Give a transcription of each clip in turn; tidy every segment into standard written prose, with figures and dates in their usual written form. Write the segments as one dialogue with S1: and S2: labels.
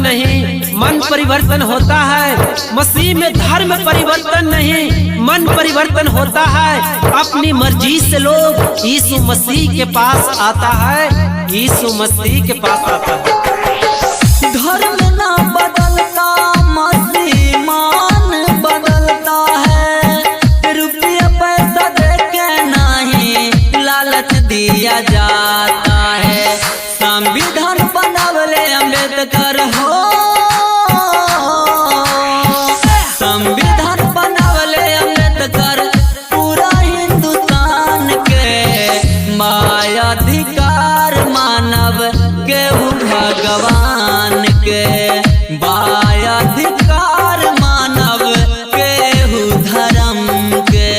S1: नहीं मन परिवर्तन होता है। मसीह में धर्म परिवर्तन नहीं मन परिवर्तन होता है। अपनी मर्जी से लोग यीशु मसीह के पास आता है, यीशु मसीह के पास आता है।
S2: धर्म ना बदलता मसीह मान बदलता है। रुपया पैसा देके नहीं लालच दिया जाता है। संविधान बनावले अम्बेडकर हो, संविधान बनावले अम्बेडकर पूरा हिंदुस्तान के मायाधिकार मानव केहू भगवान के बायाधिकार मानव केहू धर्म के।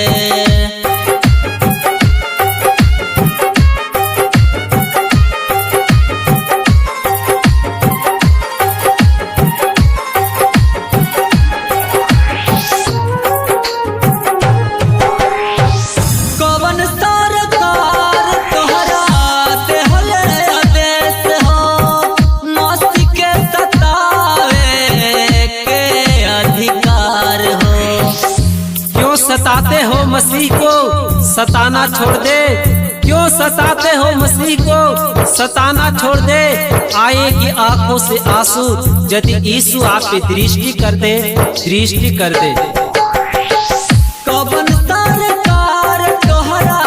S2: कवन सरकार तोहरा देहले आदेश हो, मसीह के सतावे के अधिकार हो।
S1: क्यों सताते हो मसीह को, सताना छोड़ दे। क्यों सताते हो मसीह को, सताना छोड़ दे। आएगी आंखों से आंसू यदि यीशु आप पे दृष्टि कर दे, दृष्टि कर दे।
S2: कवन सरकार तोहरा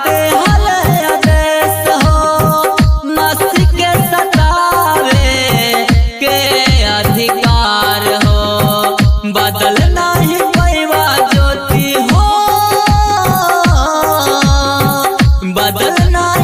S2: देहले आदेश हो, मसीह के सतावे के अधिकार हो। बदल नहीं पैवा ज्योति हो, बदल नहीं